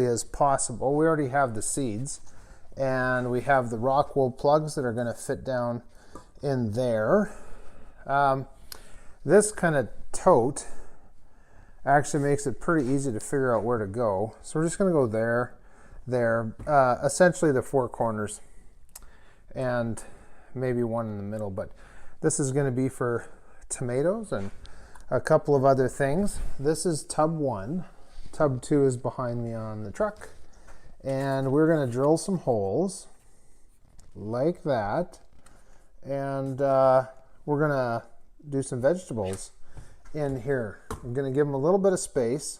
as possible. We already have the seeds, and we have the rock wool plugs that are going to fit down in there. This kind of tote actually makes it pretty easy to figure out where to go. So we're just going to go there, essentially the four corners, and maybe one in the middle. But this is going to be for tomatoes and a couple of other things. This is tub 1. Tub 2 is behind me on the truck. And we're going to drill some holes like that. And we're going to do some vegetables in here. I'm going to give them a little bit of space,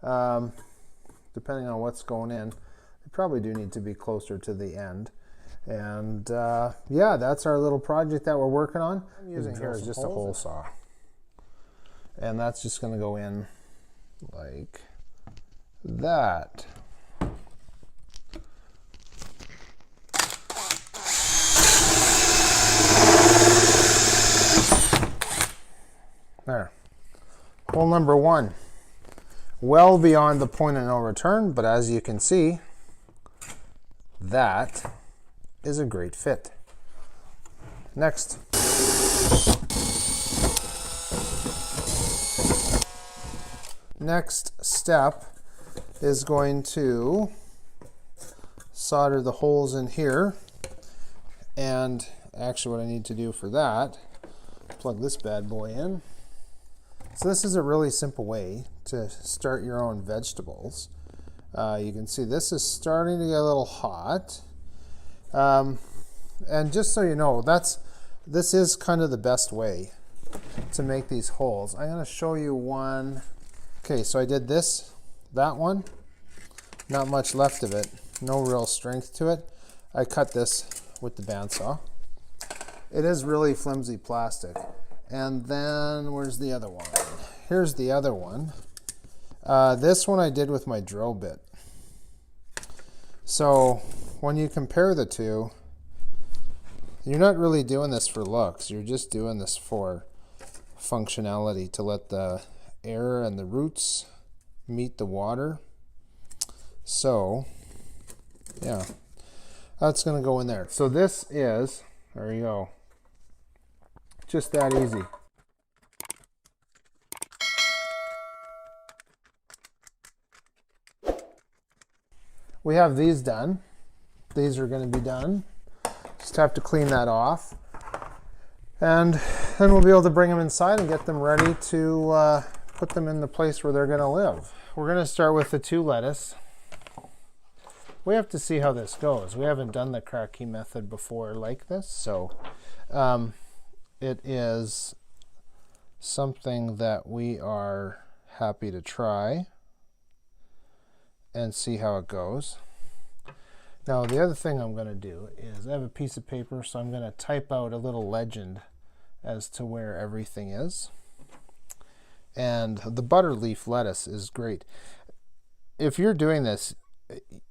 depending on what's going in. They probably do need to be closer to the end. And yeah, that's our little project that we're working on. I'm using here is just a hole saw. And that's just going to go in like that. There. Hole number 1. Well beyond the point of no return, but as you can see, that is a great fit. Next. Next step is going to solder the holes in here. And actually what I need to do for that, plug this bad boy in. So this is a really simple way to start your own vegetables. You can see this is starting to get a little hot. And just so you know, this is kind of the best way to make these holes. I'm going to show you one. Okay, so I did that one. Not much left of it. No real strength to it. I cut this with the bandsaw. It is really flimsy plastic. And then where's the other one? Here's the other one. This one I did with my drill bit. So when you compare the two, you're not really doing this for looks. You're just doing this for functionality, to let the air and the roots meet the water. So yeah, that's going to go in there. So this is, there you go, just that easy. We have these done. These are going to be done. Just have to clean that off. And then we'll be able to bring them inside and get them ready to put them in the place where they're going to live. We're going to start with the 2 lettuce. We have to see how this goes. We haven't done the Kratky method before like this, so it is something that we are happy to try and see how it goes. Now the other thing I'm going to do is I have a piece of paper, so I'm going to type out a little legend as to where everything is. And the butter leaf lettuce is great. If you're doing this,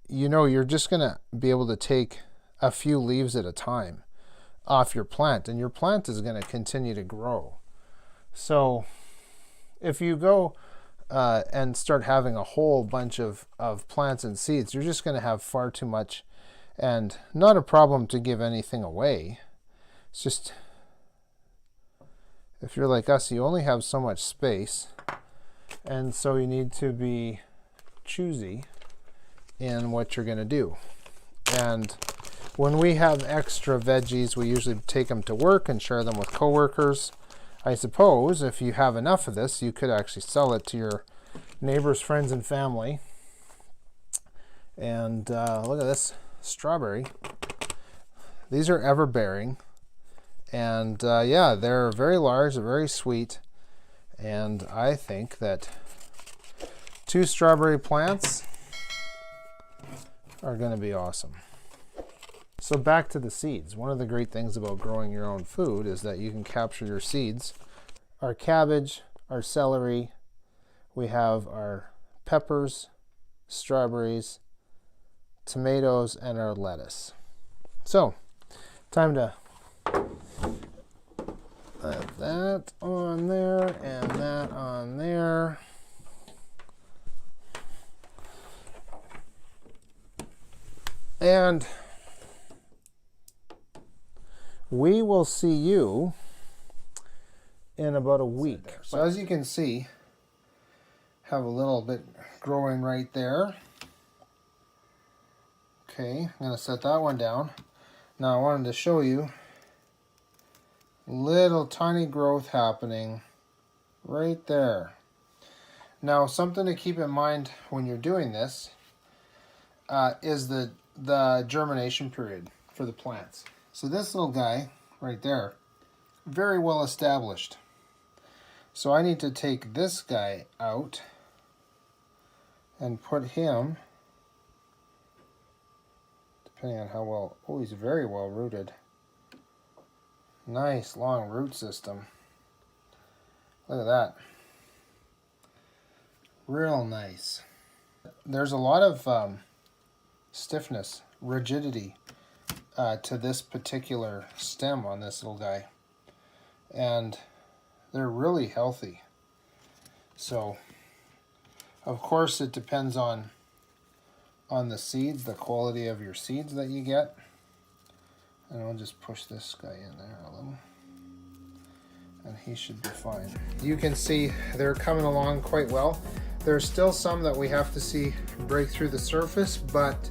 you know you're just going to be able to take a few leaves at a time off your plant, and your plant is going to continue to grow. So if you go and start having a whole bunch of plants and seeds, you're just going to have far too much, and not a problem to give anything away. It's just, if you're like us, you only have so much space, and so you need to be choosy in what you're going to do. And when we have extra veggies, we usually take them to work and share them with coworkers. I suppose if you have enough of this, you could actually sell it to your neighbors, friends, and family. And look at this strawberry. These are ever-bearing. And yeah, they're very large, very sweet. And I think that 2 strawberry plants are going to be awesome. So back to the seeds. One of the great things about growing your own food is that you can capture your seeds. Our cabbage, our celery, we have our peppers, strawberries, tomatoes, and our lettuce. So, time to put that on there and that on there. And we will see you in about a week. So as you can see, have a little bit growing right there. Okay, I'm going to set that one down. Now I wanted to show you little tiny growth happening right there. Now something to keep in mind when you're doing this is the germination period for the plants. So this little guy right there, very well established. So I need to take this guy out and put him, depending on how well, oh, he's very well rooted. Nice long root system. Look at that. Real nice. There's a lot of stiffness, rigidity to this particular stem on this little guy. And they're really healthy. So, of course, it depends on the seeds, the quality of your seeds that you get. And I'll just push this guy in there a little. And he should be fine. You can see they're coming along quite well. There's still some that we have to see break through the surface, but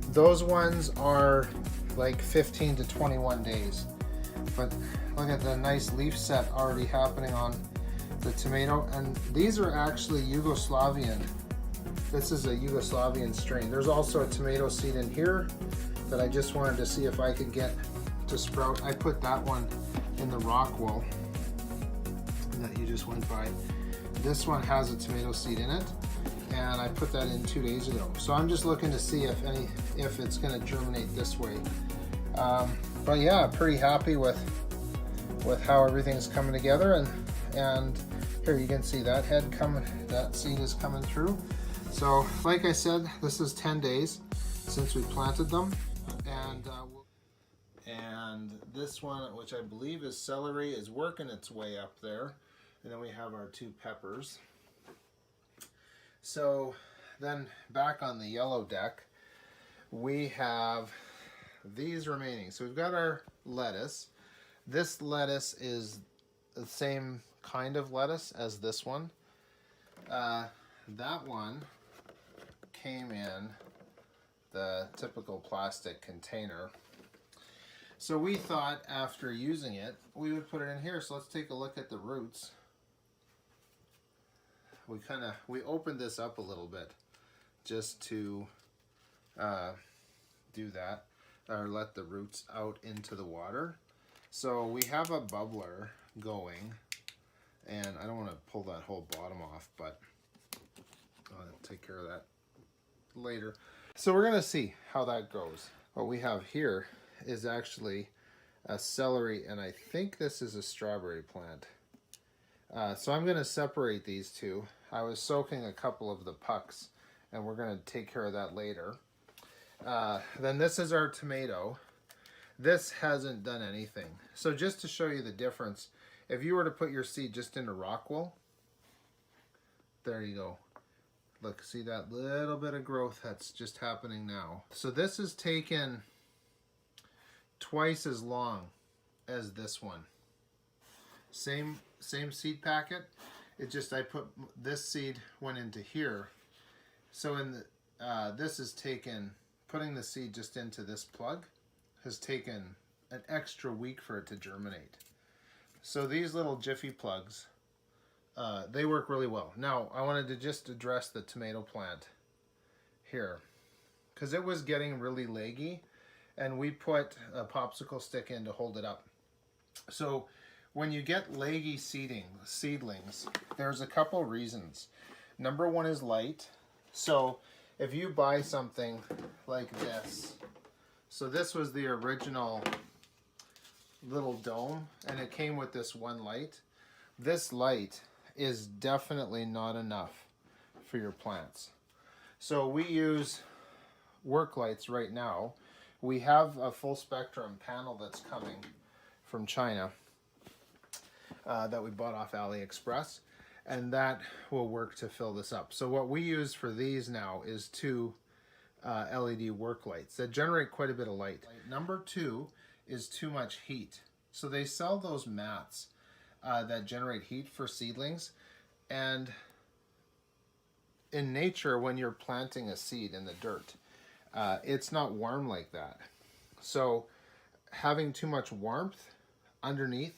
those ones are like 15 to 21 days. But look at the nice leaf set already happening on the tomato. And these are actually Yugoslavian. This is a Yugoslavian strain. There's also a tomato seed in here that I just wanted to see if I could get to sprout. I put that one in the rock wool that you just went by. This one has a tomato seed in it, and I put that in 2 days ago. So I'm just looking to see if it's going to germinate this way. But yeah, pretty happy with how everything's coming together, and here you can see that head coming, that seed is coming through. So like I said, this is 10 days since we planted them, and this one, which I believe is celery, is working its way up there. And then we have our 2 peppers. So then back on the yellow deck, we have these remaining. So we've got our lettuce. This lettuce is the same kind of lettuce as this one. That one came in the typical plastic container. So we thought after using it, we would put it in here. So let's take a look at the roots. We opened this up a little bit just to do that, or let the roots out into the water. So we have a bubbler going, and I don't want to pull that whole bottom off, but I'll take care of that later. So we're going to see how that goes. What we have here is actually a celery, and I think this is a strawberry plant. So I'm going to separate these two. I was soaking a couple of the pucks, and we're going to take care of that later. Then this is our tomato. This hasn't done anything. So just to show you the difference, if you were to put your seed just into rock wool, there you go. Look, see that little bit of growth that's just happening now. So this is taken twice as long as this one. Same seed packet. It just, I put this seed went into here. So in the this is taken, putting the seed just into this plug has taken an extra week for it to germinate. So these little jiffy plugs, they work really well. Now I wanted to just address the tomato plant here, because it was getting really leggy, and we put a popsicle stick in to hold it up. So when you get leggy seedlings, there's a couple reasons. Number one is light. So if you buy something like this, so this was the original little dome, and it came with this one light. This light is definitely not enough for your plants. So we use work lights right now. We have a full spectrum panel that's coming from China that we bought off AliExpress, and that will work to fill this up. So what we use for these now is 2 LED work lights that generate quite a bit of light. Number 2 is too much heat. So they sell those mats that generate heat for seedlings, and in nature, when you're planting a seed in the dirt, it's not warm like that. So having too much warmth underneath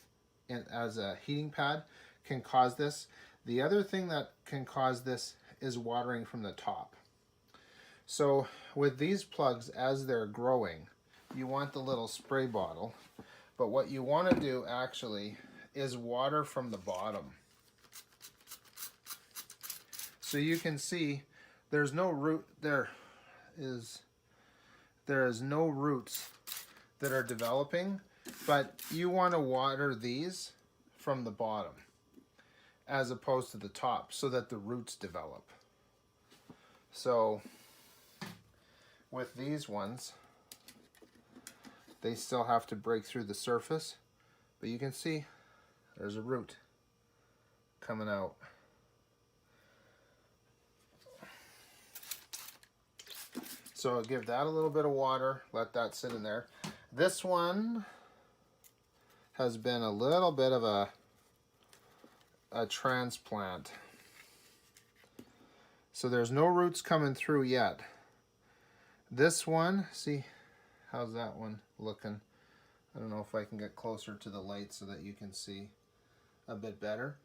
as a heating pad can cause this. The other thing that can cause this is watering from the top. So with these plugs, as they're growing, you want the little spray bottle, but what you want to do actually is water from the bottom. So you can see there's no root, there is no roots that are developing, but you want to water these from the bottom as opposed to the top so that the roots develop. So with these ones, they still have to break through the surface, but you can see there's a root coming out. So give that a little bit of water, let that sit in there. This one has been a little bit of a transplant. So there's no roots coming through yet. This one, see, how's that one looking? I don't know if I can get closer to the light so that you can see a bit better.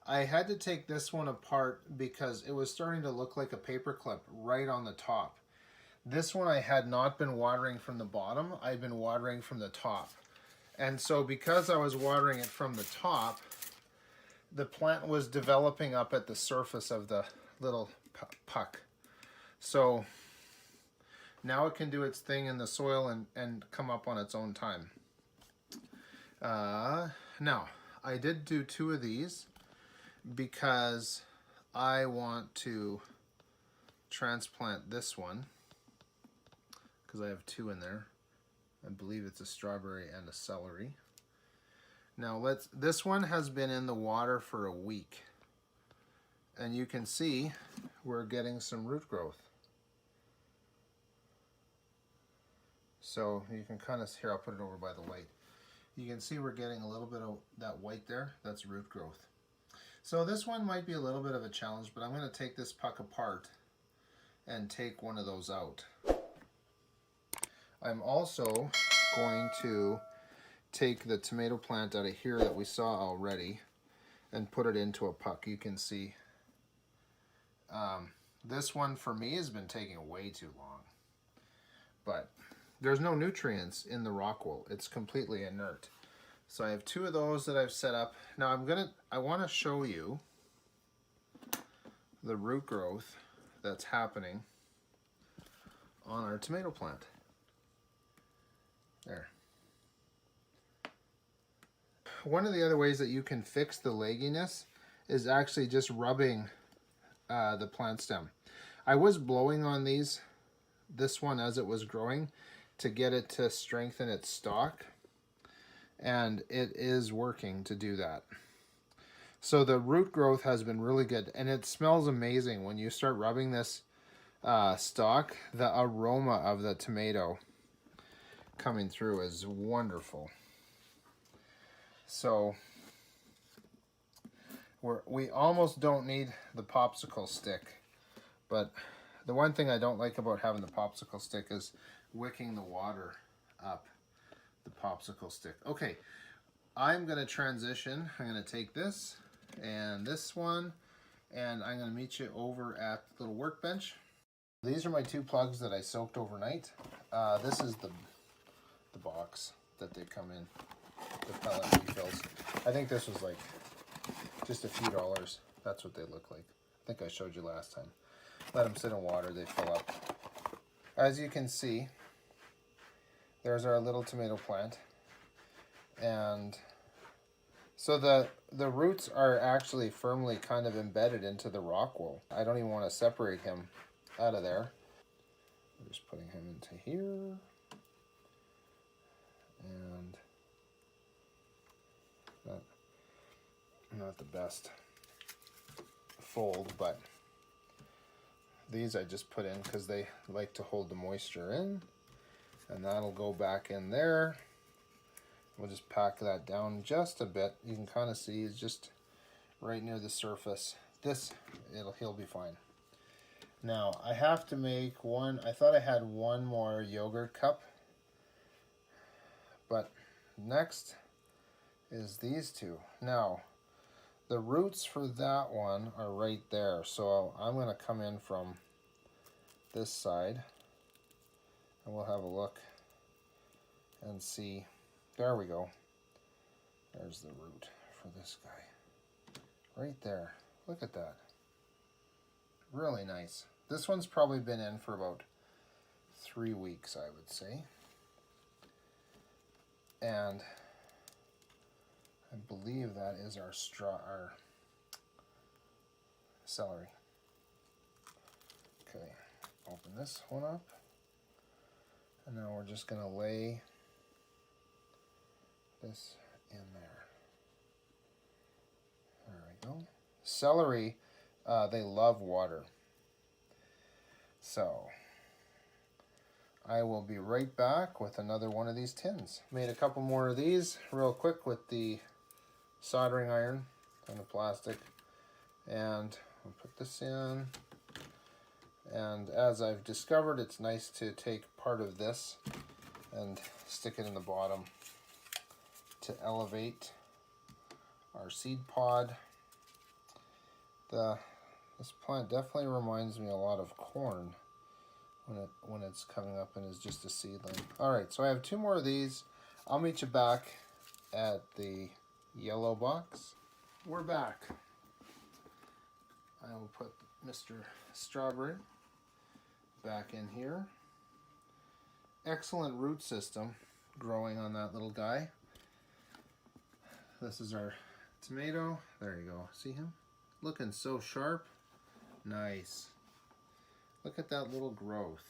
I had to take this one apart because it was starting to look like a paper clip right on the top. This one I had not been watering from the bottom, I'd been watering from the top. And so because I was watering it from the top, the plant was developing up at the surface of the little puck. So now it can do its thing in the soil and come up on its own time. Now, I did do 2 of these because I want to transplant this one, because I have 2 in there. I believe it's a strawberry and a celery. Now this one has been in the water for a week, and you can see we're getting some root growth. So you can kind of, here I'll put it over by the light. You can see we're getting a little bit of that white there, that's root growth. So this one might be a little bit of a challenge, but I'm going to take this puck apart and take one of those out. I'm also going to take the tomato plant out of here that we saw already and put it into a puck. You can see this one for me has been taking way too long, but there's no nutrients in the rock wool. It's completely inert. So I have 2 of those that I've set up. Now I want to show you the root growth that's happening on our tomato plant. There. One of the other ways that you can fix the legginess is actually just rubbing the plant stem. I was blowing on this one as it was growing to get it to strengthen its stalk, and it is working to do that. So the root growth has been really good, and it smells amazing when you start rubbing this stalk. The aroma of the tomato coming through is wonderful. So we almost don't need the popsicle stick, but the one thing I don't like about having the popsicle stick is wicking the water up the popsicle stick. Okay, I'm going to transition. I'm going to take this and this one, and I'm going to meet you over at the little workbench. These are my 2 plugs that I soaked overnight. This is the box that they come in, the pellet refills. I think this was like just a few dollars. That's what they look like. I think I showed you last time. Let them sit in water, they fill up. As you can see, there's our little tomato plant. And so the roots are actually firmly kind of embedded into the rock wool. I don't even want to separate him out of there. I'm just putting him into here. And not the best fold, but These I just put in because they like to hold the moisture in, and that'll go back in there. We'll just pack that down just a bit. You can kind of see it's just right near the surface. He'll be fine. Now I have to make one. I thought I had one more yogurt cup, but next is these two. Now the roots for that one are right there, so I'm going to come in from this side and we'll have a look and see. There we go. There's the root for this guy right there. Look at that. Really nice. This one's probably been in for about 3 weeks, I would say. And I believe that is our celery. Okay, open this one up. And now we're just going to lay this in there. There we go. Celery, they love water. So I will be right back with another one of these tins. Made a couple more of these real quick with the soldering iron and the plastic. And I'll put this in. And as I've discovered, it's nice to take part of this and stick it in the bottom to elevate our seed pod. This plant definitely reminds me a lot of corn when it's coming up and is just a seedling. All right, so I have 2 more of these. I'll meet you back at the yellow box. We're back. I will put Mr. Strawberry back in here. Excellent root system growing on that little guy. This is our tomato. There you go. See him? Looking so sharp. Nice. Look at that little growth.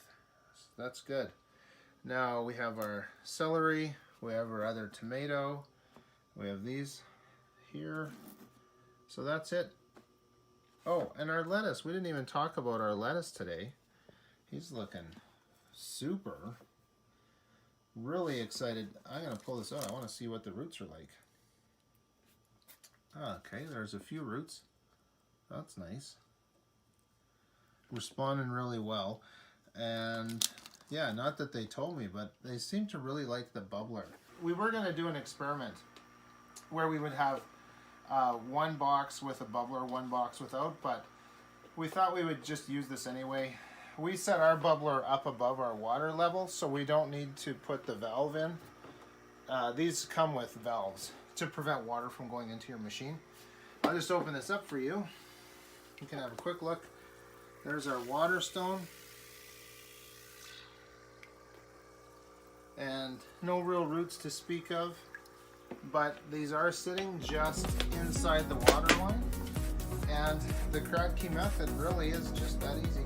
That's good. Now we have our celery. We have our other tomato. We have these here. So that's it. Oh, and our lettuce. We didn't even talk about our lettuce today. He's looking super. Really excited. I'm going to pull this out. I want to see what the roots are like. Okay, there's a few roots. That's nice. Responding really well. And yeah, not that they told me, but they seem to really like the bubbler. We were going to do an experiment where we would have one box with a bubbler, one box without, but we thought we would just use this anyway. We set our bubbler up above our water level, so we don't need to put the valve in. These come with valves to prevent water from going into your machine. I'll just open this up for you. You can have a quick look. There's our water stone. And no real roots to speak of, but these are sitting just inside the water line. And the Kratky method really is just that easy.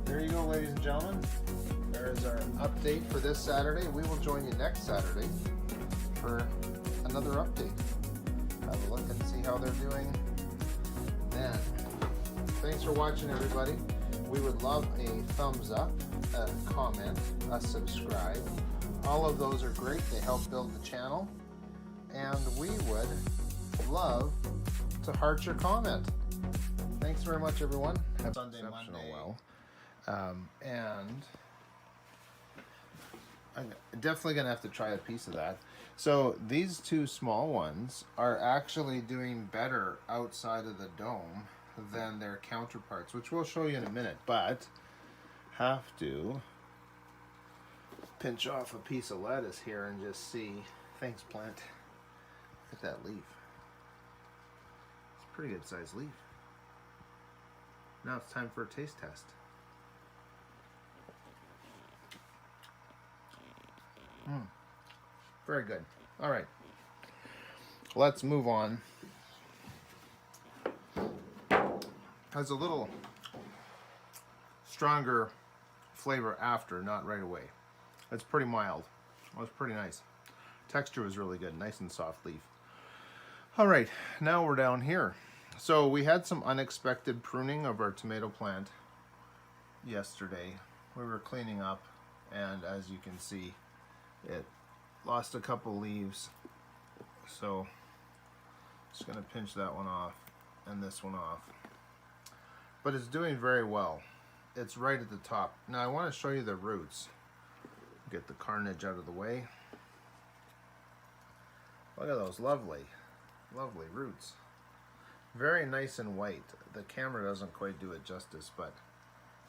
There you go, ladies and gentlemen. There's our update for this Saturday. We will join you next Saturday for another update. Have a look and see how they're doing then. Thanks for watching, everybody. We would love a thumbs up, a comment, a subscribe. All of those are great. They help build the channel. And we would love to heart your comment. Thanks very much, everyone. Have Sunday, Monday. Well. And I'm definitely going to have to try a piece of that. So these 2 small ones are actually doing better outside of the dome than their counterparts, which we'll show you in a minute, but have to pinch off a piece of lettuce here and just see. Thanks, plant. Look at that leaf. It's a pretty good sized leaf. Now it's time for a taste test. Very good. All right. Let's move on. Has a little stronger flavor after, not right away. It's pretty mild. It was pretty nice. Texture was really good. Nice and soft leaf. All right. Now we're down here. So we had some unexpected pruning of our tomato plant yesterday. We were cleaning up, and as you can see, it lost a couple leaves. So just going to pinch that one off and this one off. But it's doing very well. It's right at the top. Now I want to show you the roots. Get the carnage out of the way. Look at those lovely, lovely roots. Very nice and white. The camera doesn't quite do it justice, but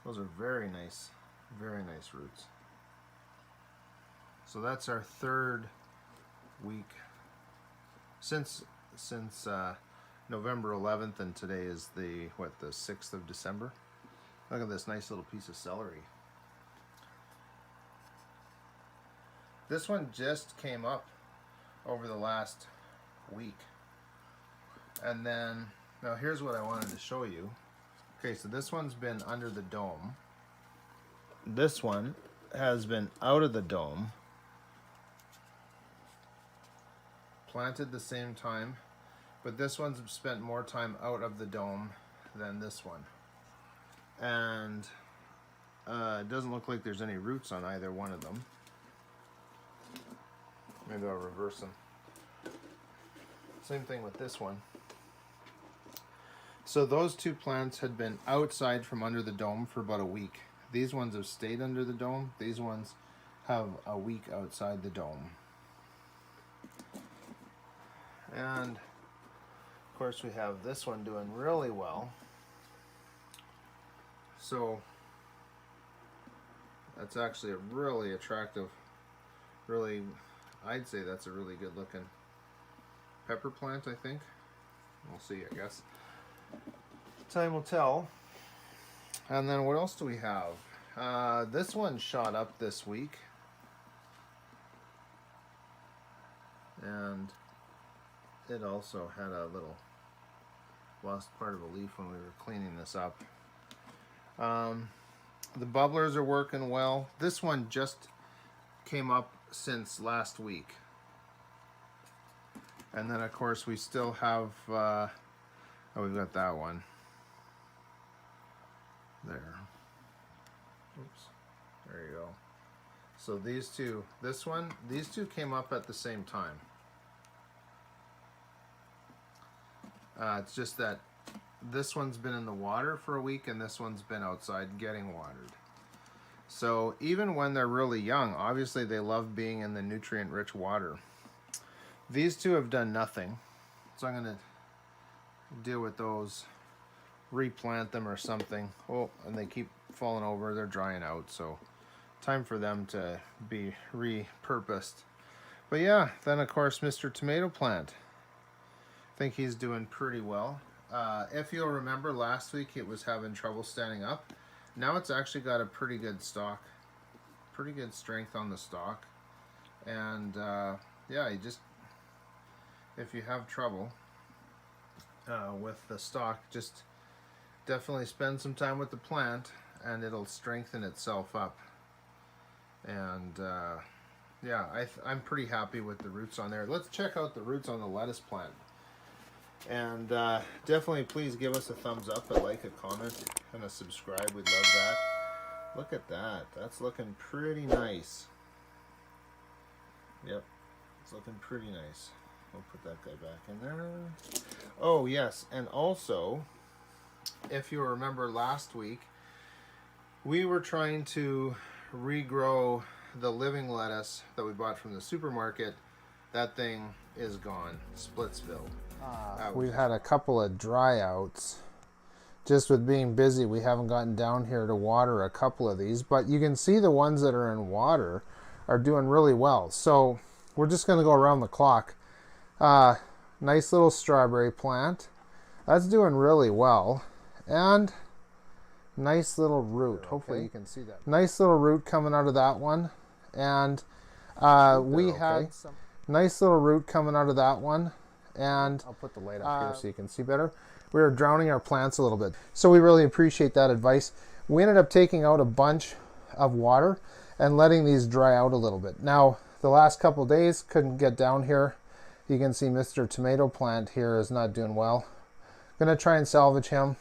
those are very nice roots. So that's our third week since November 11th, and today is the 6th of December. Look at this nice little piece of celery. This one just came up over the last week. And then, now here's what I wanted to show you. Okay, so this one's been under the dome. This one has been out of the dome. Planted the same time, but this one's spent more time out of the dome than this one. And it doesn't look like there's any roots on either one of them. Maybe I'll reverse them. Same thing with this one. So those two plants had been outside from under the dome for about a week. These ones have stayed under the dome. These ones have a week outside the dome. And of course we have this one doing really well. So that's actually a really attractive, I'd say that's a really good looking pepper plant, I think. We'll see, I guess. Time will tell. And then what else do we have? This one shot up this week. And it also had a little lost part of a leaf when we were cleaning this up. The bubblers are working well. This one just came up since last week. And then of course we still have, oh, we've got that one. There. Oops. There you go. So these two, these two came up at the same time. It's just that this one's been in the water for a week and this one's been outside getting watered. So even when they're really young, obviously they love being in the nutrient-rich water. These two have done nothing. So I'm going to deal with those, replant them or something. Oh, and they keep falling over. They're drying out. So time for them to be repurposed. But yeah, then of course Mr. Tomato Plant. I think he's doing pretty well. If you'll remember, last week it was having trouble standing up. Now it's actually got a pretty good stalk, pretty good strength on the stalk. And yeah, you just, if you have trouble with the stalk, just definitely spend some time with the plant and it'll strengthen itself up. And yeah, I'm pretty happy with the roots on there. Let's check out the roots on the lettuce plant. And definitely please give us a thumbs up, a like, a comment, and a subscribe. We'd love that. Look at that. That's looking pretty nice. Yep, it's looking pretty nice. We'll put that guy back in there. Oh yes, and also, if you remember last week, we were trying to regrow the living lettuce that we bought from the supermarket. That thing is gone, Splitsville. We've had a couple of dry outs. Just with being busy, we haven't gotten down here to water a couple of these, but you can see the ones that are in water are doing really well. So we're just going to go around the clock. Nice little strawberry plant. That's doing really well. And nice little root. Okay. Hopefully you can see that. Nice little root coming out of that one. And we had some nice little root coming out of that one. And I'll put the light up here so you can see better. We were drowning our plants a little bit. So we really appreciate that advice. We ended up taking out a bunch of water and letting these dry out a little bit. Now, the last couple of days, couldn't get down here. You can see Mr. Tomato Plant here is not doing well. Gonna try and salvage him.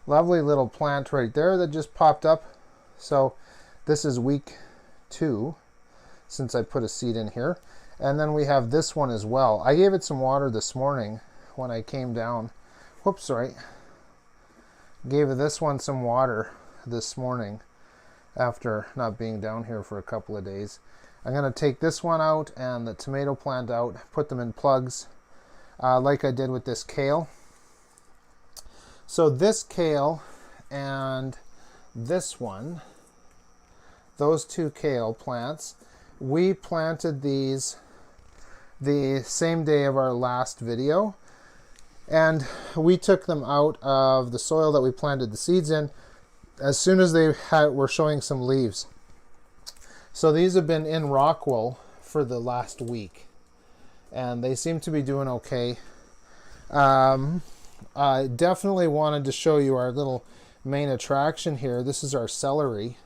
Lovely little plant right there that just popped up. So this is week 2 since I put a seed in here. And then we have this one as well. I gave it some water this morning when I came down. Whoops, sorry. Gave this one some water this morning after not being down here for a couple of days. I'm going to take this one out and the tomato plant out, put them in plugs like I did with this kale. So this kale and this one, those two kale plants, we planted these the same day of our last video, and we took them out of the soil that we planted the seeds in as soon as they were showing some leaves. So these have been in rock wool for the last week and they seem to be doing okay. I definitely wanted to show you our little main attraction here. This is our celery.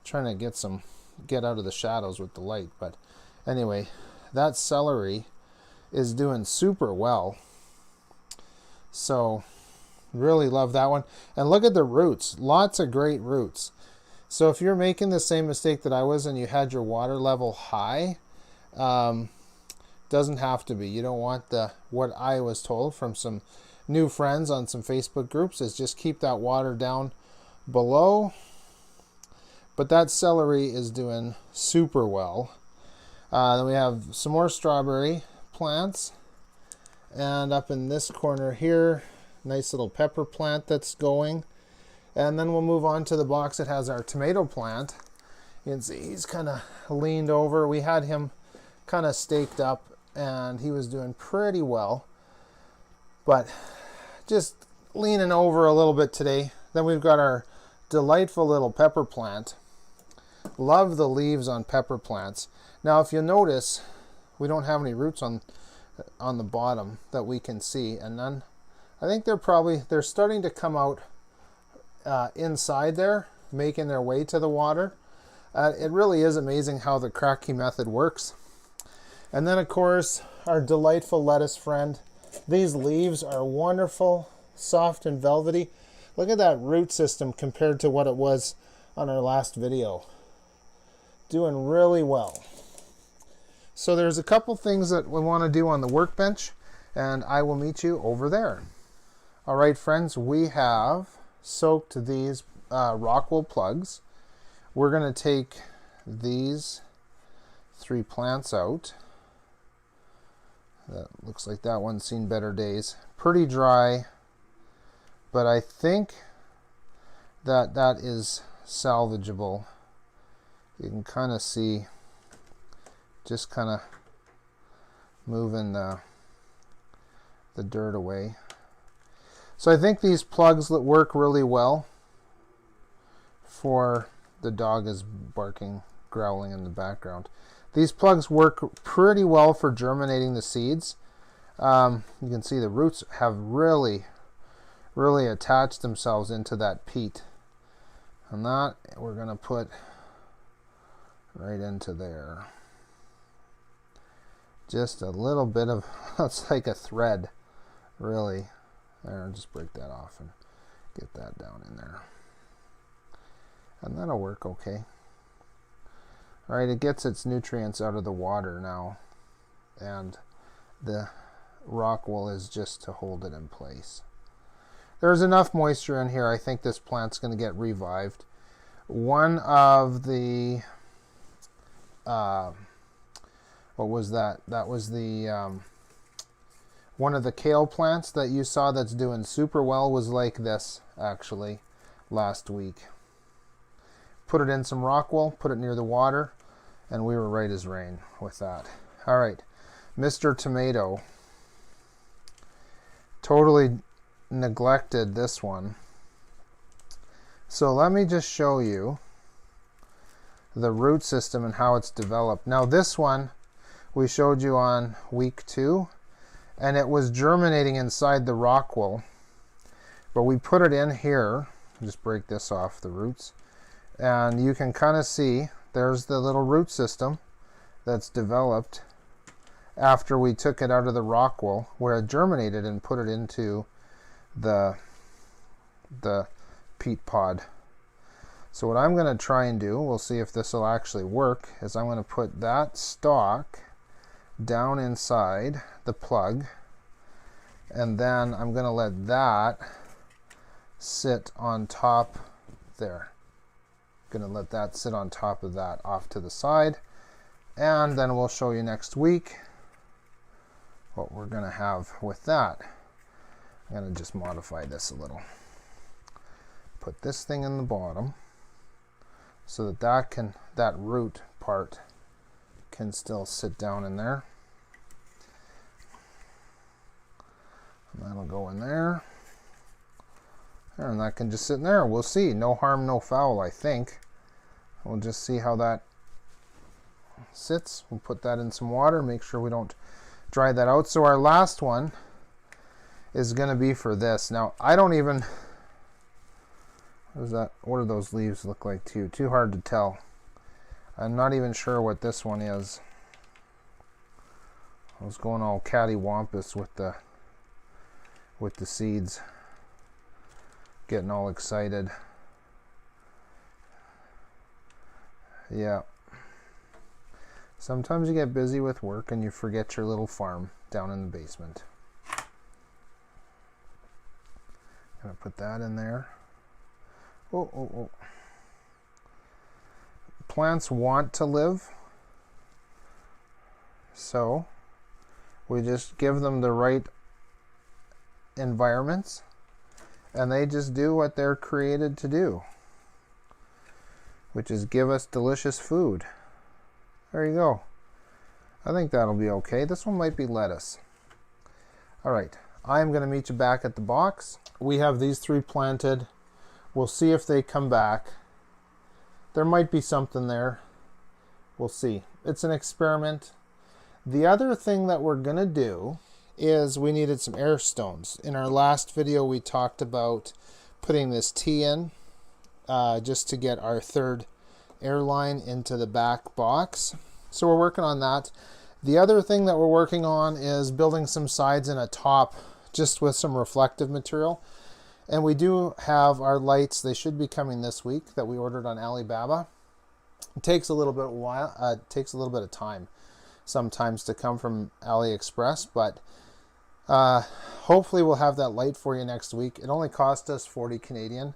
Trying to get out of the shadows with the light, but anyway, that celery is doing super well. So really love that one. And look at the roots, lots of great roots. So if you're making the same mistake that I was and you had your water level high, doesn't have to be. You don't want what I was told from some new friends on some Facebook groups is just keep that water down below. But that celery is doing super well. Then we have some more strawberry plants. And up in this corner here, nice little pepper plant that's going. And then we'll move on to the box that has our tomato plant. You can see he's kind of leaned over. We had him kind of staked up and he was doing pretty well. But just leaning over a little bit today. Then we've got our delightful little pepper plant. Love the leaves on pepper plants. Now if you notice, we don't have any roots on the bottom that we can see, and then I think they're starting to come out inside there, making their way to the water. It really is amazing how the Kratky method works. And then of course our delightful lettuce friend. These leaves are wonderful, soft and velvety. Look at that root system compared to what it was on our last video. Doing really well. So there's a couple things that we want to do on the workbench, and I will meet you over there. All right, friends, we have soaked these rock wool plugs. We're going to take these 3 plants out. That looks like that one's seen better days. Pretty dry, but I think that is salvageable. You can kind of see just kind of moving the dirt away. So I think these plugs work really well for the dog is barking, growling in the background. These plugs work pretty well for germinating the seeds. You can see the roots have really attached themselves into that peat. And that we're going to put right into there. Just a little bit of, it's like a thread, really. There, just break that off and get that down in there. And that'll work okay. All right, it gets its nutrients out of the water now, and the rock wool is just to hold it in place. There's enough moisture in here. I think this plant's going to get revived. One of the what was that? That was the one of the kale plants that you saw that's doing super well was like this actually last week. Put it in some rock wool, put it near the water, and we were right as rain with that. All right, Mr. Tomato. Totally neglected this one. So let me just show you the root system and how it's developed. Now this one we showed you on week 2, and it was germinating inside the rock wool, but we put it in here. Just break this off the roots, and you can kind of see there's the little root system that's developed after we took it out of the rock wool where it germinated and put it into the the peat pod. So what I'm going to try and do, we'll see if this will actually work, is I'm going to put that stalk down inside the plug, and then I'm going to let that sit on top there. Going to let that sit on top of that off to the side, and then we'll show you next week what we're going to have with that. I'm going to just modify this a little. Put this thing in the bottom so that root part can still sit down in there. And that'll go in there. And that can just sit in there. We'll see. No harm, no foul, I think. We'll just see how that sits. We'll put that in some water, make sure we don't dry that out. So our last one is going to be for this. Now, I don't even... What do those leaves look like to you? Too hard to tell. I'm not even sure what this one is. I was going all cattywampus with the seeds. Getting all excited. Yeah. Sometimes you get busy with work and you forget your little farm down in the basement. Gonna put that in there. Oh. Plants want to live, so we just give them the right environments and they just do what they're created to do, which is give us delicious food. There you go. I think that'll be okay. This one might be lettuce. All right, I'm going to meet you back at the box. We have these 3 planted. We'll see if they come back. There might be something there. We'll see. It's an experiment. The other thing that we're going to do is we needed some air stones. In our last video, we talked about putting this T in just to get our 3rd air line into the back box. So we're working on that. The other thing that we're working on is building some sides and a top just with some reflective material. And we do have our lights. They should be coming this week that we ordered on Alibaba. It takes a little bit of time sometimes to come from AliExpress, but hopefully we'll have that light for you next week. It only cost us 40 Canadian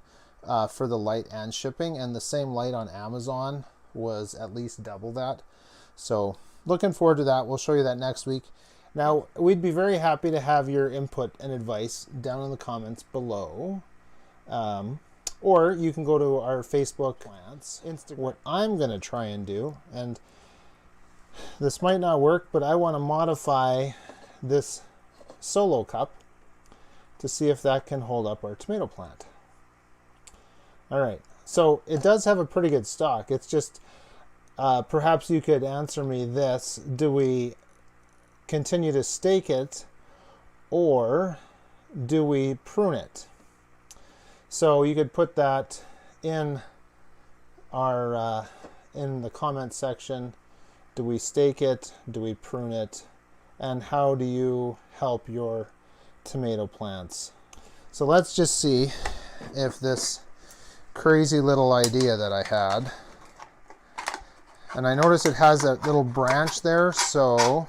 for the light and shipping, and the same light on Amazon was at least double that. So looking forward to that. We'll show you that next week. Now, we'd be very happy to have your input and advice down in the comments below. Or you can go to our Facebook, Instagram. What I'm going to try and do, and this might not work, but I want to modify this solo cup to see if that can hold up our tomato plant. All right, so it does have a pretty good stalk. It's just, perhaps you could answer me this. Do we continue to stake it, or do we prune it? So you could put that in our in the comment section. Do we stake it? Do we prune it? And how do you help your tomato plants? So let's just see if this crazy little idea that I had, and I notice it has that little branch there, so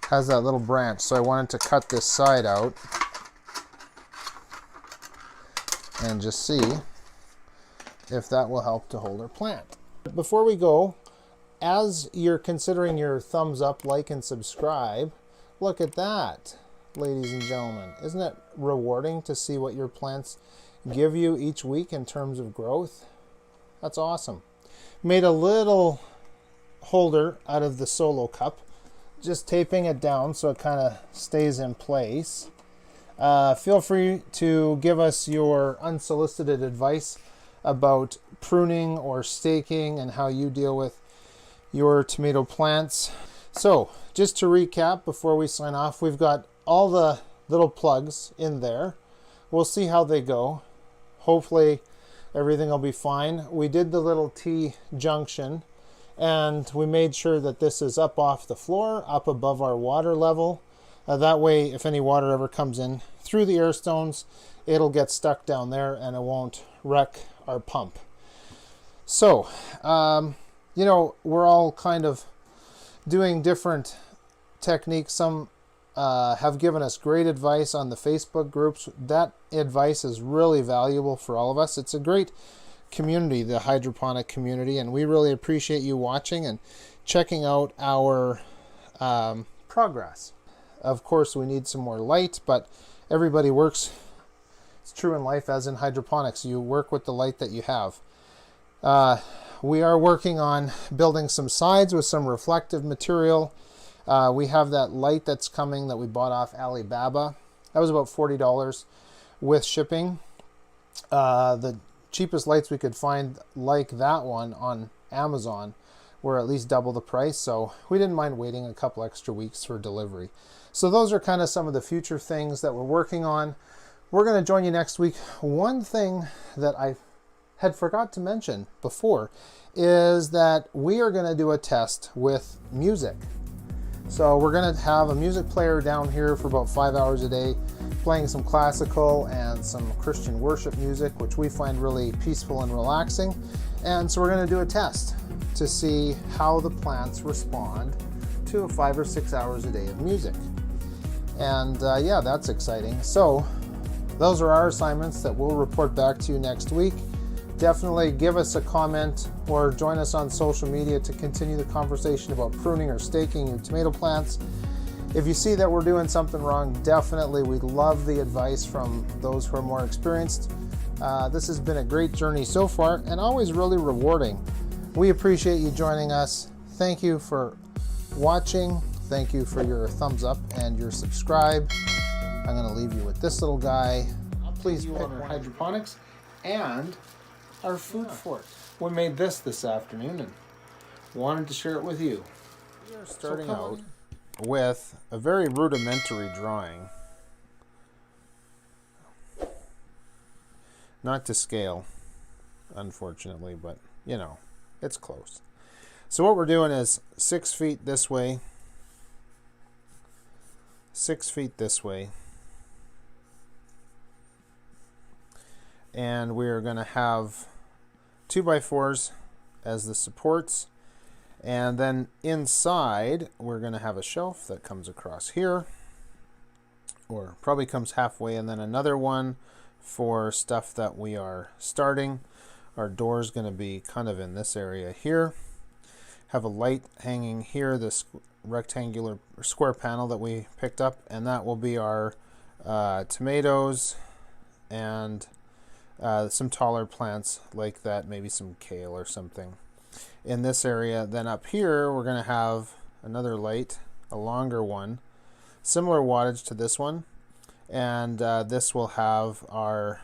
has that little branch, so I wanted to cut this side out and just see if that will help to hold our plant. Before we go, as you're considering your thumbs up, like, and subscribe, look at that, ladies and gentlemen. Isn't it rewarding to see what your plants give you each week in terms of growth? That's awesome. Made a little holder out of the solo cup, just taping it down so it kind of stays in place. Feel free to give us your unsolicited advice about pruning or staking and how you deal with your tomato plants. So just to recap before we sign off, we've got all the little plugs in there. We'll see how they go. Hopefully everything will be fine. We did the little T junction, and we made sure that this is up off the floor, up above our water level, That way, if any water ever comes in through the air stones, it'll get stuck down there and it won't wreck our pump. So, you know, we're all kind of doing different techniques. Some have given us great advice on the Facebook groups. That advice is really valuable for all of us. It's a great community, the hydroponic community, and we really appreciate you watching and checking out our progress. Of course, we need some more light, but everybody works. It's true in life as in hydroponics. You work with the light that you have. We are working on building some sides with some reflective material. We have that light that's coming that we bought off Alibaba. That was about $40 with shipping. The cheapest lights we could find like that one on Amazon were at least double the price, so we didn't mind waiting a couple extra weeks for delivery. So those are kind of some of the future things that we're working on. We're going to join you next week. One thing that I had forgot to mention before is that we are going to do a test with music. So we're going to have a music player down here for about 5 hours a day, playing some classical and some Christian worship music, which we find really peaceful and relaxing. And so we're going to do a test to see how the plants respond to 5 or 6 hours a day of music. And yeah, that's exciting. So those are our assignments that we'll report back to you next week. Definitely give us a comment or join us on social media to continue the conversation about pruning or staking your tomato plants. If you see that we're doing something wrong, definitely we'd love the advice from those who are more experienced. This has been a great journey so far and always really rewarding. We appreciate you joining us. Thank you for watching. Thank you for your thumbs up and your subscribe. I'm going to leave you with this little guy. Please pick our hydroponics and our food fort. We made this afternoon and wanted to share it with you. We are starting out with a very rudimentary drawing. Not to scale, unfortunately, but you know, it's close. So what we're doing is 6 feet this way, 6 feet this way, and we're going to have 2x4s as the supports, and then inside we're going to have a shelf that comes across here, or probably comes halfway, and then another one for stuff that we are starting. Our door is going to be kind of in this area here. Have a light hanging here, this rectangular or square panel that we picked up, and that will be our tomatoes and some taller plants like that, maybe some kale or something in this area. Then up here we're going to have another light, a longer one, similar wattage to this one, and this will have our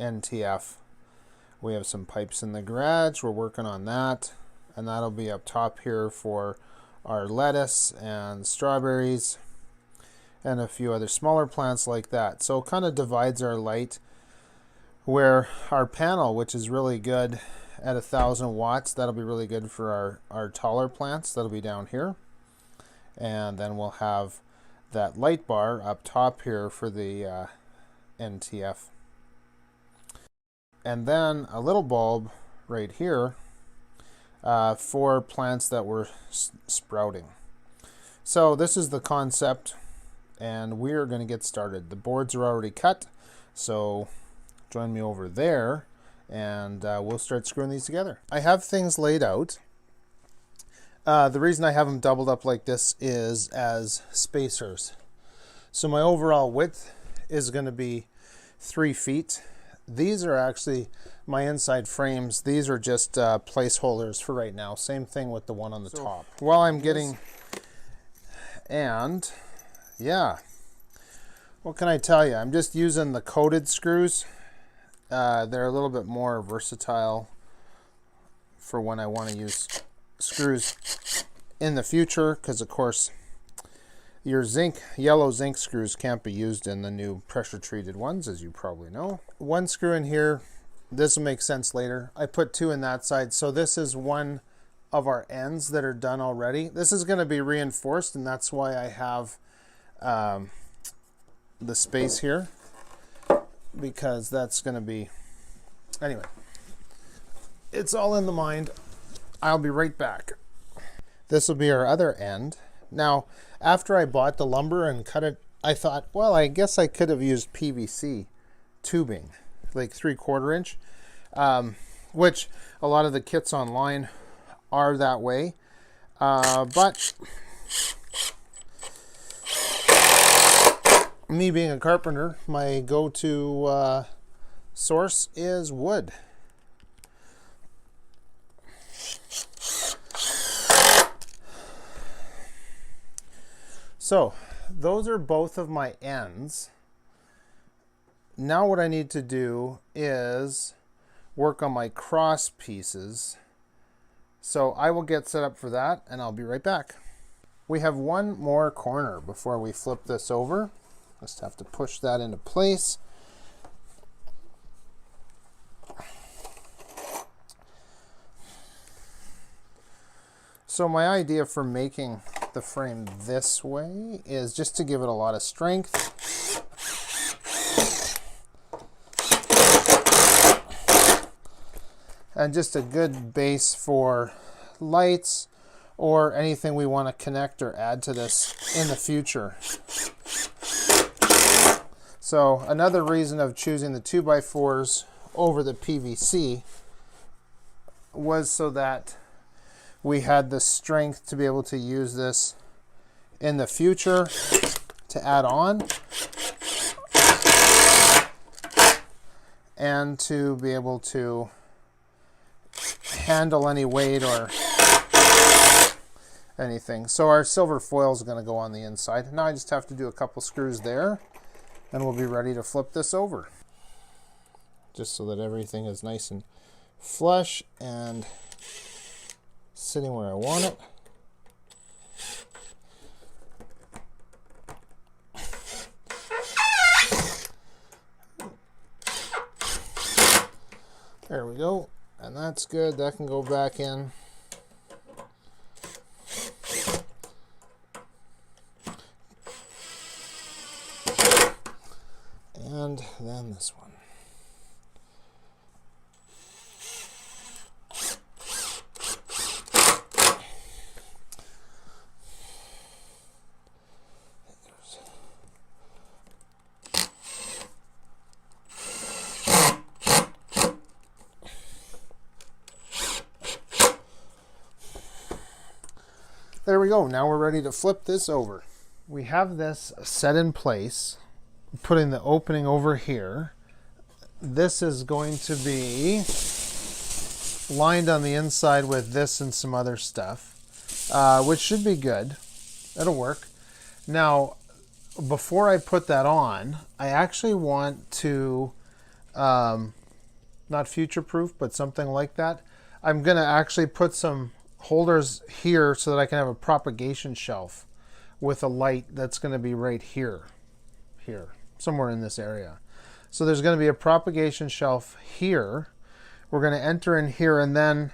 NTF. We have some pipes in the garage, we're working on that, and that'll be up top here for our lettuce and strawberries and a few other smaller plants like that. So it kind of divides our light, where our panel, which is really good at 1,000 watts, that'll be really good for our taller plants. That'll be down here. And then we'll have that light bar up top here for the NTF. And then a little bulb right here for plants that were sprouting. So this is the concept, and we're going to get started. The boards are already cut, so join me over there and we'll start screwing these together. I have things laid out. The reason I have them doubled up like this is as spacers. So my overall width is going to be 3 feet. These are actually my inside frames. These are just placeholders for right now. Same thing with the one on the top. While I'm getting, and yeah, what can I tell you? I'm just using the coated screws. They're a little bit more versatile for when I want to use screws in the future, because of course your yellow zinc screws can't be used in the new pressure treated ones, as you probably know. One screw in here, this will make sense later. I put 2 in that side, so this is one of our ends that are done already. This is going to be reinforced, and that's why I have the space here, because that's going to be, anyway, it's all in the mind. I'll be right back. This will be our other end. Now, after I bought the lumber and cut it, I thought, well, I guess I could have used PVC tubing, like 3/4 inch, which a lot of the kits online are that way. But me being a carpenter, my go-to source is wood. So those are both of my ends. Now what I need to do is work on my cross pieces. So I will get set up for that and I'll be right back. We have one more corner before we flip this over. Just have to push that into place. So my idea for making the frame this way is just to give it a lot of strength. And just a good base for lights or anything we want to connect or add to this in the future. So another reason of choosing the 2x4s over the PVC was so that we had the strength to be able to use this in the future to add on and to be able to handle any weight or anything. So our silver foil is going to go on the inside. Now I just have to do a couple screws there and we'll be ready to flip this over. Just so that everything is nice and flush and sitting where I want it. There we go. And that's good. That can go back in. And then this one. There we go. Now we're ready to flip this over. We have this set in place, putting the opening over here. This is going to be lined on the inside with this and some other stuff, which should be good. It'll work. Now, before I put that on, I actually want to, not future-proof, but something like that. I'm going to actually put some holders here so that I can have a propagation shelf with a light that's going to be right here, somewhere in this area. So there's going to be a propagation shelf here. We're going to enter in here, and then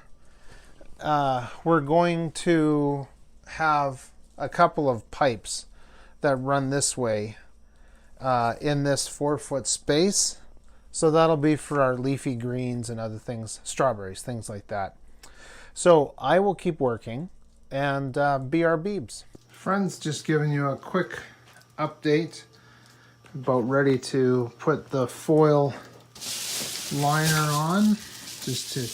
we're going to have a couple of pipes that run this way in this 4-foot space. So that'll be for our leafy greens and other things, strawberries, things like that. So I will keep working and BRBs. Friends, just giving you a quick update. About ready to put the foil liner on, just to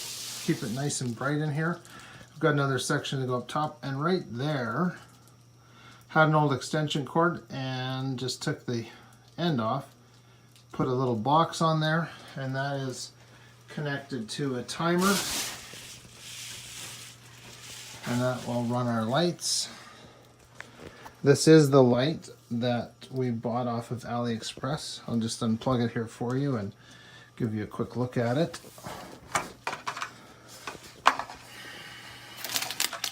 keep it nice and bright in here. I've got another section to go up top, and right there had an old extension cord and just took the end off, put a little box on there, and that is connected to a timer, and that will run our lights. This is the light that we bought off of AliExpress. I'll just unplug it here for you and give you a quick look at it.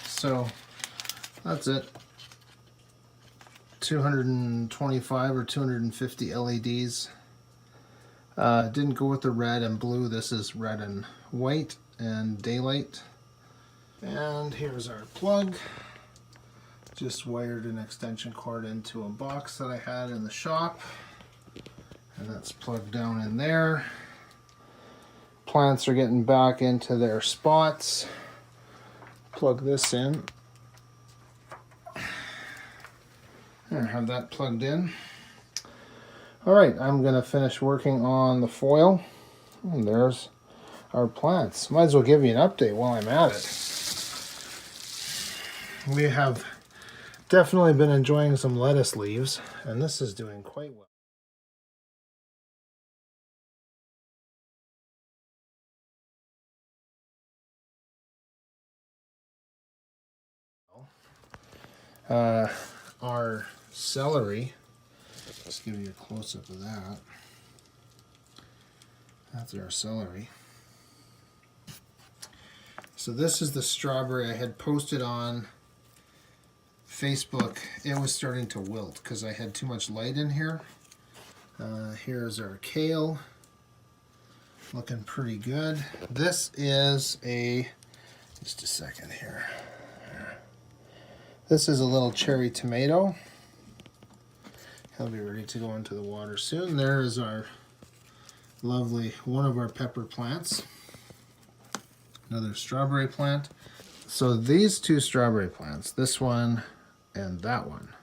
So that's it. 225 or 250 LEDs. Didn't go with the red and blue. This is red and white and daylight. And here's our plug. Just wired an extension cord into a box that I had in the shop, and that's plugged down in there. Plants are getting back into their spots. Plug this in. There, have that plugged in. Alright, I'm going to finish working on the foil. And there's our plants. Might as well give you an update while I'm at it. We have definitely been enjoying some lettuce leaves, and this is doing quite well. Our celery, let's give you a close-up of that. That's our celery. So this is the strawberry I had posted on Facebook. It was starting to wilt because I had too much light in here. Here's our kale, looking pretty good. This is just a second here. This is a little cherry tomato. He'll be ready to go into the water soon. There is our lovely, one of our pepper plants. Another strawberry plant. So these two strawberry plants, this one and that one,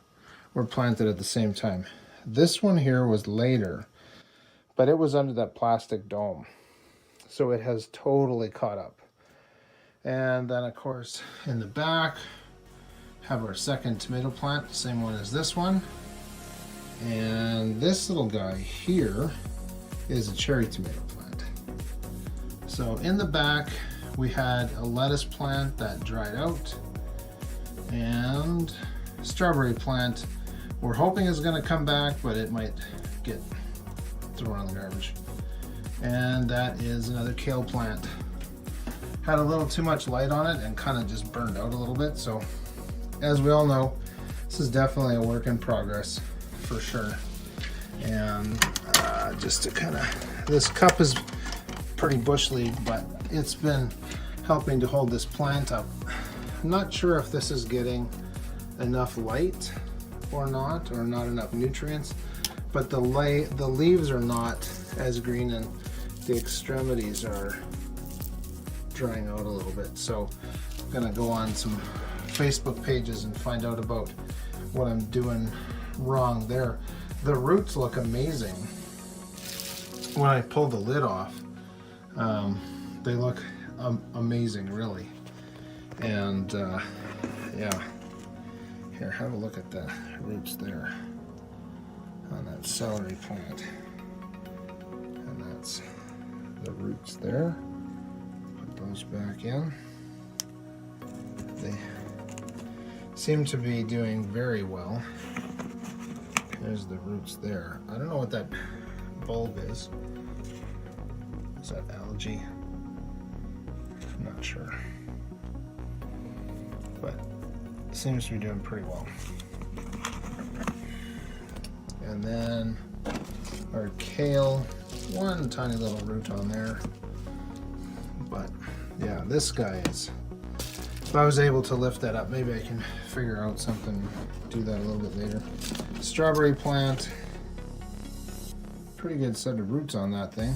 were planted at the same time. This one here was later, but it was under that plastic dome. So it has totally caught up. And then of course in the back, have our second tomato plant, same one as this one. And this little guy here is a cherry tomato plant. So in the back, we had a lettuce plant that dried out, and strawberry plant we're hoping is going to come back, but it might get thrown in the garbage. And that is another kale plant. Had a little too much light on it and kind of just burned out a little bit. So as we all know, this is definitely a work in progress for sure. And just to kind of, this cup is pretty bush league, but it's been helping to hold this plant up. I'm not sure if this is getting enough light or not enough nutrients, but the leaves are not as green and the extremities are drying out a little bit. So I'm gonna go on some Facebook pages and find out about what I'm doing wrong there. The roots look amazing. When I pull the lid off, they look amazing, really. And yeah, here, have a look at the roots there on that celery plant. And that's the roots there. Put those back in. They seem to be doing very well. There's the roots there. I don't know what that bulb is. Is that algae? I'm not sure. But it seems to be doing pretty well. And then our kale, one tiny little root on there. But yeah, this guy is, if I was able to lift that up, maybe I can figure out something, do that a little bit later. Strawberry plant, pretty good set of roots on that thing.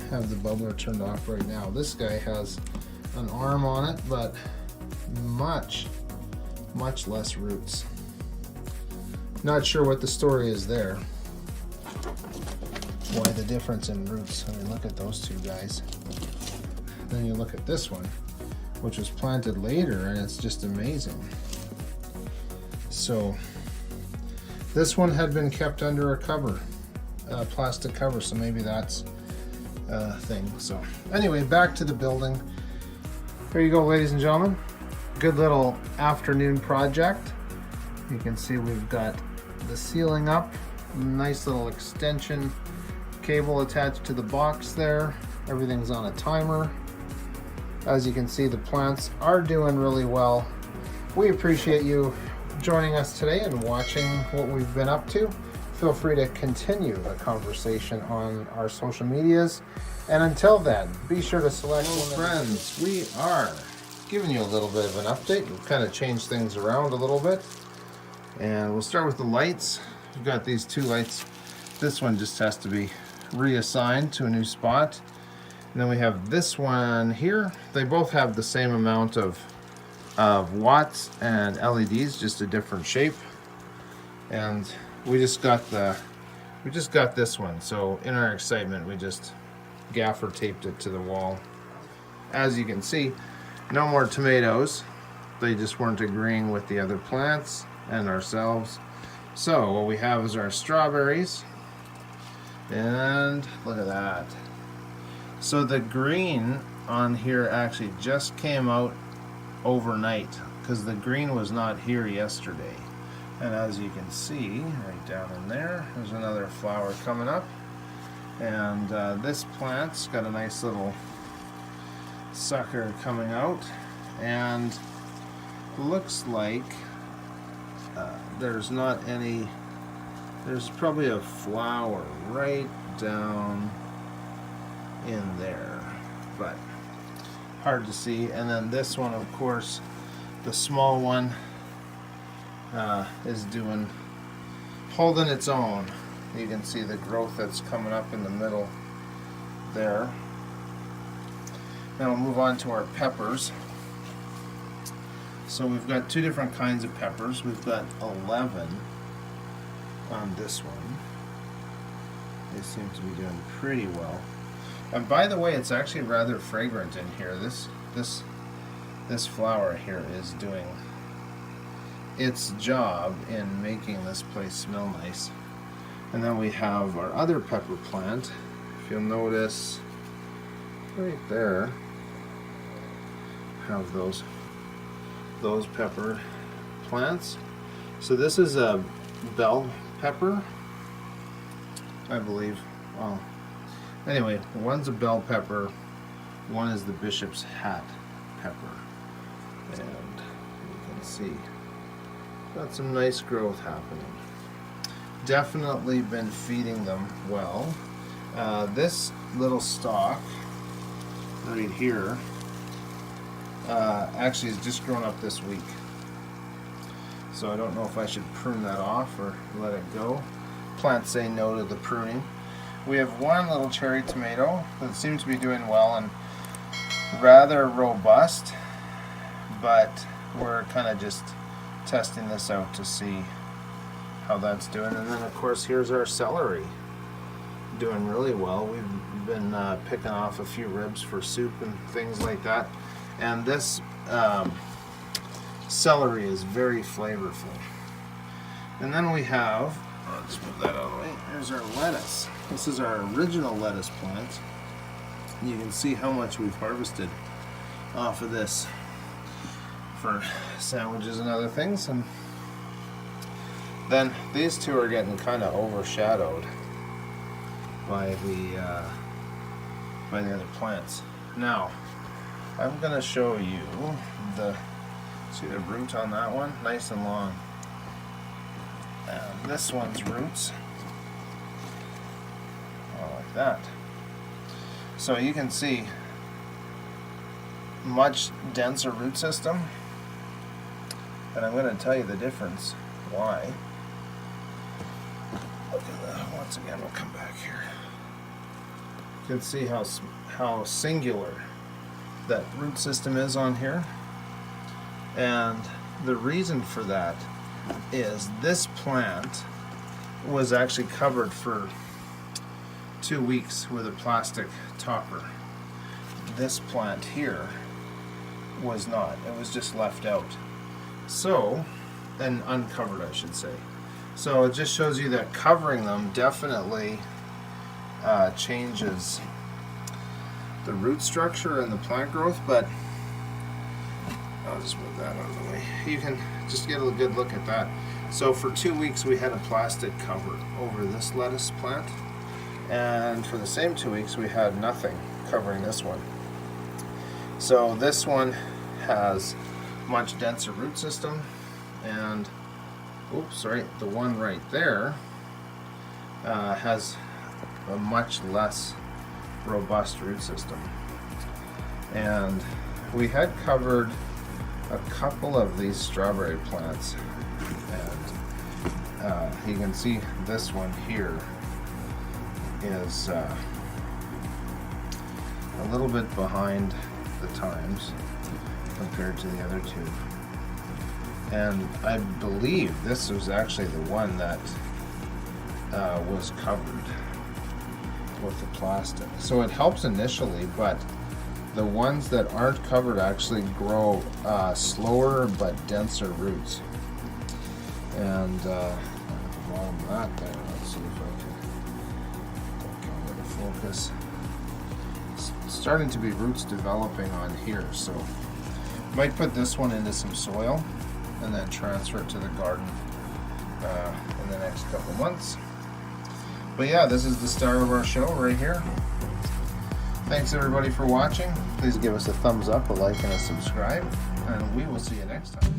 Have the bubbler turned off right now. This guy has an arm on it, but much less roots. Not sure what the story is there. Why the difference in roots. I mean, look at those two guys. Then you look at this one, which was planted later, and it's just amazing. So this one had been kept under a cover, a plastic cover, so maybe that's a thing. So anyway, back to the building. There you go, ladies and gentlemen. Good little afternoon project. You can see we've got the ceiling up, nice little extension cable attached to the box there. Everything's on a timer. As you can see, the plants are doing really well. We appreciate you joining us today and watching what we've been up to. Feel free to continue the conversation on our social medias. And until then, be sure to select friends. We are giving you a little bit of an update. We've kind of changed things around a little bit. And we'll start with the lights. We've got these two lights. This one just has to be reassigned to a new spot. And then we have this one here. They both have the same amount of watts and LEDs, just a different shape. And we just got this one. So in our excitement, we just gaffer taped it to the wall. As you can see, no more tomatoes. They just weren't agreeing with the other plants and ourselves. So what we have is our strawberries. And look at that. So the green on here actually just came out overnight because the green was not here yesterday. And as you can see, right down in there's another flower coming up. And this plant's got a nice little sucker coming out. And looks like there's probably a flower right down in there, but hard to see. And then this one, of course, the small one, is holding its own. You can see the growth that's coming up in the middle there. Now we'll move on to our peppers. So we've got two different kinds of peppers. We've got 11 on this one. They seem to be doing pretty well. And by the way, it's actually rather fragrant in here. This flower here is doing its job in making this place smell nice. And then we have our other pepper plant. If you'll notice right there, have those pepper plants. So this is a bell pepper, I believe. Well, anyway, one's a bell pepper, one is the bishop's hat pepper. And you can see got some nice growth happening. Definitely been feeding them well. This little stalk right here actually has just grown up this week. So I don't know if I should prune that off or let it go. Plants say no to the pruning. We have one little cherry tomato that seems to be doing well and rather robust, but we're kind of just testing this out to see how that's doing. And then of course here's our celery, doing really well. We've been picking off a few ribs for soup and things like that. And this celery is very flavorful. And then we have, let's move that out of the way, here's our lettuce. This is our original lettuce plant. You can see how much we've harvested off of this for sandwiches and other things. And then these two are getting kind of overshadowed by the other plants. Now I'm going to show you see the root on that one, nice and long. And this one's roots are like that. So you can see much denser root system, and I'm going to tell you the difference why. Look at that. Once again, we'll come back here. You can see how singular that root system is on here, and the reason for that is this plant was actually covered for 2 weeks with a plastic topper. This plant here was not. It was just left out. So, and uncovered, I should say. So it just shows you that covering them definitely changes the root structure and the plant growth, but I'll just move that out of the way. You can just get a good look at that. So for 2 weeks we had a plastic cover over this lettuce plant, and for the same 2 weeks we had nothing covering this one. So this one has much denser root system, and the one right there has a much less robust root system. And we had covered a couple of these strawberry plants, and you can see this one here is a little bit behind the times compared to the other two. And I believe this was actually the one that was covered with the plastic. So it helps initially, but the ones that aren't covered actually grow slower but denser roots. And along that there, let's see if I can get a focus. It's starting to be roots developing on here, so might put this one into some soil and then transfer it to the garden in the next couple months. But yeah, this is the star of our show right here. Thanks everybody for watching. Please give us a thumbs up, a like, and a subscribe, and we will see you next time.